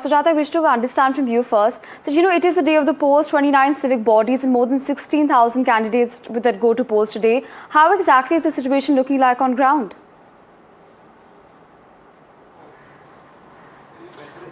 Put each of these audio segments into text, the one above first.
Sujata, I wish to understand from you first that it is the day of the polls, 29 civic bodies and more than 16,000 candidates that go to polls today. How exactly is the situation looking like on ground?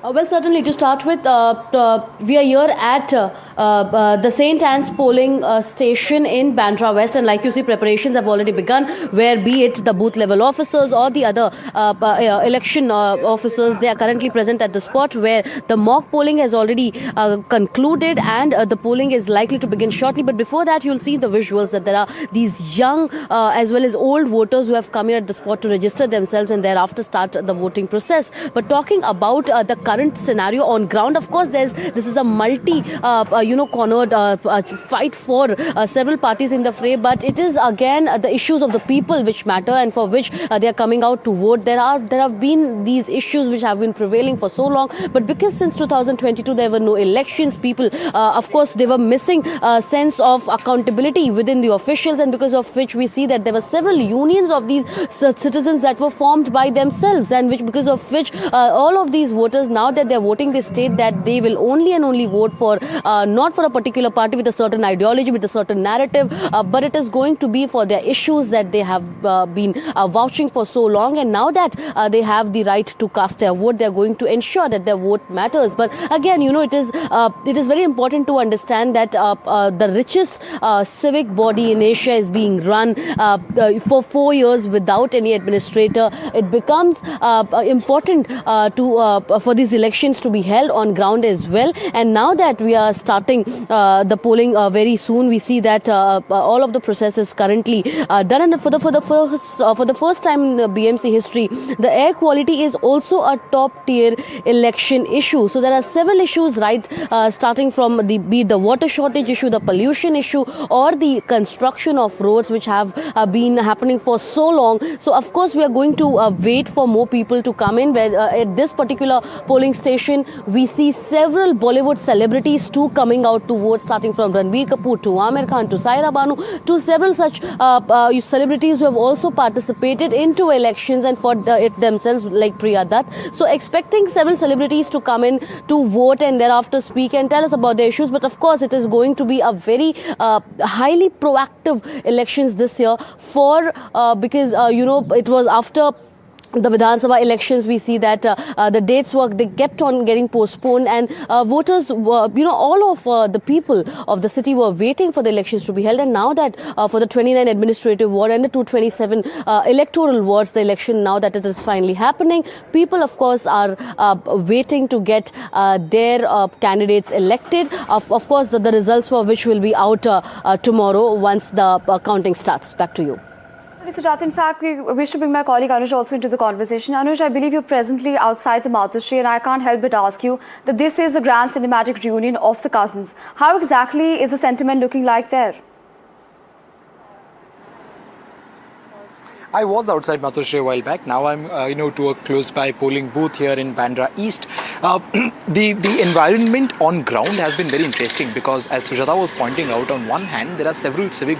Well, certainly to start with, we are here at the St. Anne's polling station in Bandra West, and like you see, preparations have already begun, where be it the booth level officers or the other election officers, they are currently present at the spot where the mock polling has already concluded, and the polling is likely to begin shortly. But before that, you'll see the visuals that there are these young as well as old voters who have come here at the spot to register themselves and thereafter start the voting process. But talking about the current scenario on ground, of course, this is a cornered fight for several parties in the fray, but it is again the issues of the people which matter and for which they are coming out to vote. There have been these issues which have been prevailing for so long, but because since 2022 there were no elections, people of course they were missing a sense of accountability within the officials, and because of which we see that there were several unions of these citizens that were formed by themselves, and because of which all of these voters, now that they're voting, they state that they will only and only vote for not for a particular party with a certain ideology, with a certain narrative, but it is going to be for their issues that they have been vouching for so long. And now that they have the right to cast their vote, they're going to ensure that their vote matters. But again, it is very important to understand that the richest civic body in Asia is being run for 4 years without any administrator. It becomes important for these elections to be held on ground as well. And now that we are starting the polling very soon, we see that all of the process is currently done, and for the first time in the BMC history, the air quality is also a top tier election issue. So there are several issues, right, starting from be the water shortage issue, the pollution issue, or the construction of roads which have been happening for so long. So of course we are going to wait for more people to come in. Where at this particular polling station, we see several Bollywood celebrities too coming out to vote, starting from Ranbir Kapoor to Amir Khan to Saira Banu to several such celebrities who have also participated into elections and for it themselves, like Priya Dutt. So expecting several celebrities to come in to vote and thereafter speak and tell us about their issues. But of course, it is going to be a very highly proactive elections this year because it was after the Vidhan Sabha elections. We see that the dates they kept on getting postponed, and voters all of the people of the city were waiting for the elections to be held. And now that for the 29 administrative ward and the 227 electoral wards, the election, now that it is finally happening, people of course are waiting to get their candidates elected. Of course, the results for which will be out tomorrow once the counting starts. Back to you. Sujata, in fact, we wish to bring my colleague Anuj also into the conversation. Anuj, I believe you're presently outside the Maharashtra, and I can't help but ask you that this is the grand cinematic reunion of the cousins. How exactly is the sentiment looking like there? I was outside Maharashtra a while back. Now I'm, to a close-by polling booth here in Bandra East. The environment on ground has been very interesting because, as Sujata was pointing out, on one hand there are several civic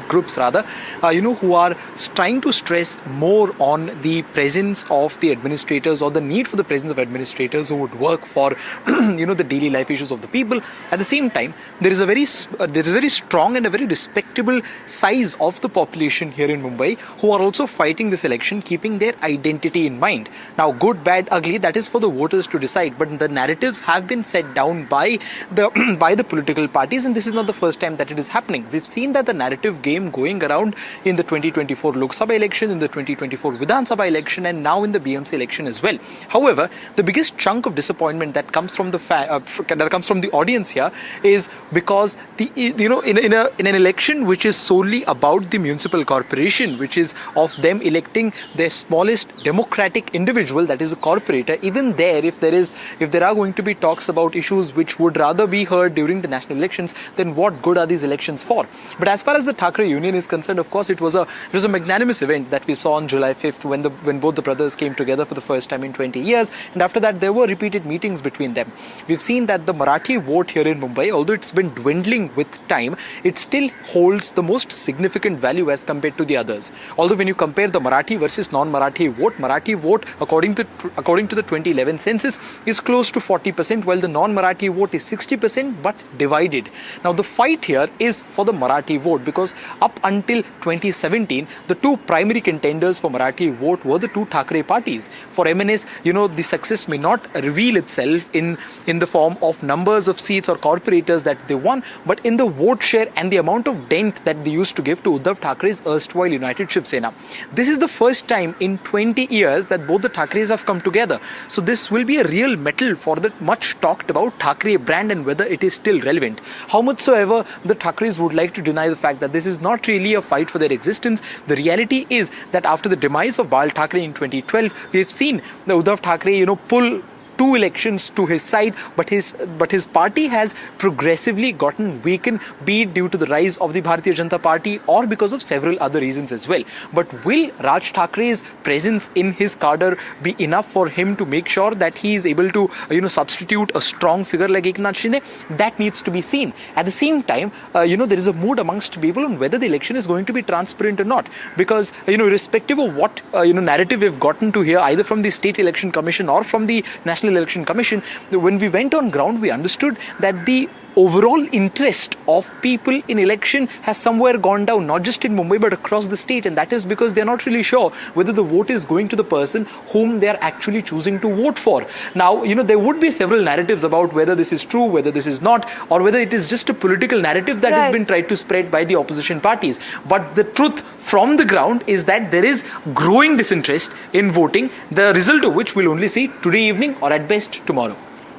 groups who are trying to stress more on the presence of the administrators, or the need for the presence of administrators who would work for, the daily life issues of the people. At the same time, there is a very strong and a very respectable size of the population here in Mumbai who are also fighting this election, keeping their identity in mind. Now, good, bad, ugly, that is for the voters to decide. But the narratives have been set down by the political parties, and this is not the first time that it is happening. We've seen that the narrative game going around in the 2024 Lok Sabha election, in the 2024 Vidhan Sabha election, and now in the BMC election as well. However, the biggest chunk of disappointment that comes from the audience here is because in an election which is solely about the municipal corporation, which is of them electing their smallest democratic individual, that is a corporator. Even there, if there are going to be talks about issues which would rather be heard during the national elections, then what good are these elections for? But as far as the Thackeray union is concerned, of course, it was a magnanimous event that we saw on July 5th when both the brothers came together for the first time in 20 years, and after that there were repeated meetings between them. We've seen that the Marathi vote here in Mumbai, although it's been dwindling with time, it still holds the most significant value as compared to the others. Although although when you compare the Marathi versus non-Marathi vote according to the 2011 census is close to 40%, while the non-Marathi vote is 60%, but divided. Now the fight here is for the Marathi vote, because up until 2017, the two primary contenders for Marathi vote were the two Thackray parties. For MNS, the success may not reveal itself in the form of numbers of seats or corporators that they won, but in the vote share and the amount of dent that they used to give to Uddhav Thackeray's erstwhile United Shiv-Sena. This is the first time in 20 years that both the Thackerays have come together. So this will be a real metal for the much talked about Thackeray brand and whether it is still relevant. How much soever the Thackerays would like to deny the fact that this is not really a fight for their existence, the reality is that after the demise of Bal Thackeray in 2012, we have seen the Uddhav Thackeray, pull two elections to his side, but his party has progressively gotten weakened, be it due to the rise of the Bharatiya Janata Party or because of several other reasons as well. But will Raj Thackeray's presence in his cadre be enough for him to make sure that he is able to substitute a strong figure like Eknath Shinde? That needs to be seen. At the same time, there is a mood amongst people on whether the election is going to be transparent or not, because irrespective of what narrative we've gotten to hear either from the State Election Commission or from the National Election Commission, when we went on ground, we understood that the overall interest of people in election has somewhere gone down, not just in Mumbai but across the state, and that is because they're not really sure whether the vote is going to the person whom they're actually choosing to vote for. Now, there would be several narratives about whether this is true, whether this is not, or whether it is just a political narrative that has been tried to spread by the opposition parties. But the truth from the ground is that there is growing disinterest in voting, the result of which we'll only see today evening or at best tomorrow.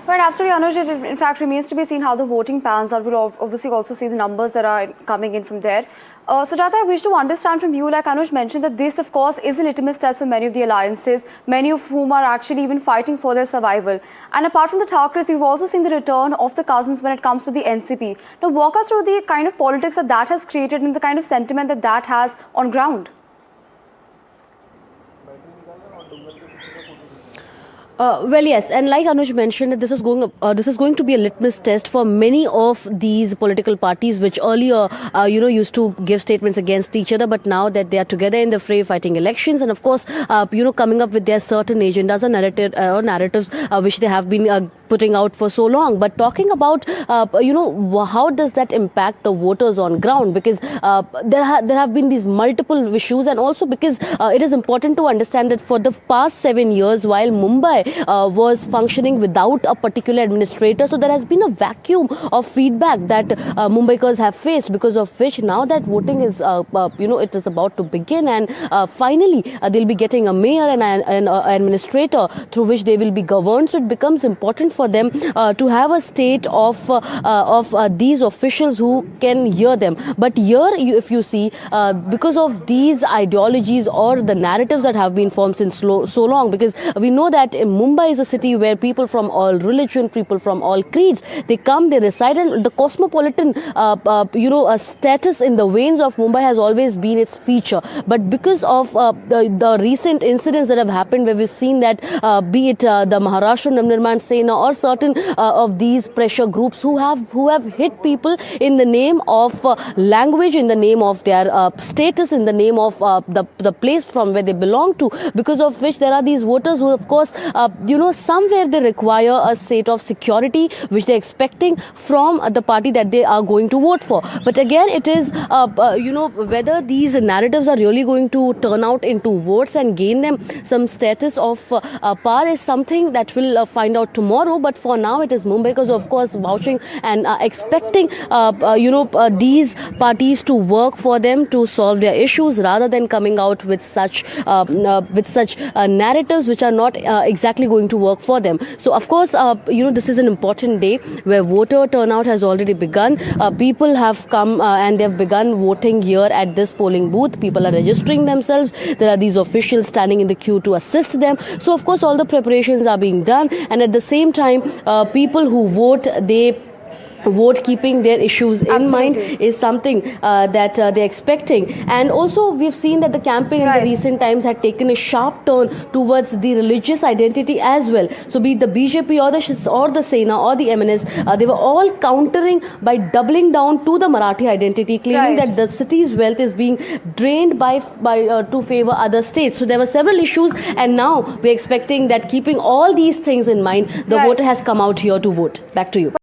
Right, absolutely, Anuj. It in fact remains to be seen how the voting pans out. We'll obviously also see the numbers that are coming in from there. Sujata, I wish to understand from you, like Anuj mentioned, that this, of course, is a litmus test for many of the alliances, many of whom are actually even fighting for their survival. And apart from the Thackerays, we've also seen the return of the cousins when it comes to the NCP. Now, walk us through the kind of politics that has created and the kind of sentiment that has on ground. Well, yes, and like Anuj mentioned, this is going to be a litmus test for many of these political parties, which earlier, used to give statements against each other, but now that they are together in the fray fighting elections, and of course, coming up with their certain agendas or narratives which they have been putting out for so long. But talking about, how does that impact the voters on ground? Because there have been these multiple issues, and also because it is important to understand that for the past 7 years, while Mumbai was functioning without a particular administrator, so there has been a vacuum of feedback that Mumbaikars have faced, because of which now that voting is, it is about to begin, and finally they'll be getting a mayor and an administrator through which they will be governed. So it becomes important for them to have a state of these officials who can hear them. But here, if you see, because of these ideologies or the narratives that have been formed since so long, because we know that Mumbai is a city where people from all religion, people from all creeds, they come, they reside, and the cosmopolitan, status in the veins of Mumbai has always been its feature. But because of the recent incidents that have happened, where we've seen that, be it the Maharashtra Civic or certain of these pressure groups who have hit people in the name of language, in the name of their status, in the name of the place from where they belong to, because of which there are these voters who, of course, somewhere they require a state of security which they're expecting from the party that they are going to vote for. But again, it is, whether these narratives are really going to turn out into votes and gain them some status of power is something that we'll find out tomorrow. But for now, it is Mumbaikars, of course, vouching and expecting, these parties to work for them to solve their issues, rather than coming out with such narratives which are not exactly going to work for them. So, of course, this is an important day where voter turnout has already begun. People have come and they've begun voting here at this polling booth. People are registering themselves. There are these officials standing in the queue to assist them. So, of course, all the preparations are being done. And at the same time, people who vote, they vote, keeping their issues in mind Absolutely. is something that they're expecting. And also we've seen that the campaign in Right. the recent times had taken a sharp turn towards the religious identity as well. So be it the BJP or the Sena or the MNS, they were all countering by doubling down to the Marathi identity, claiming Right. that the city's wealth is being drained by to favor other states. So there were several issues, and now we're expecting that, keeping all these things in mind, the Right. voter has come out here to vote. Back to you.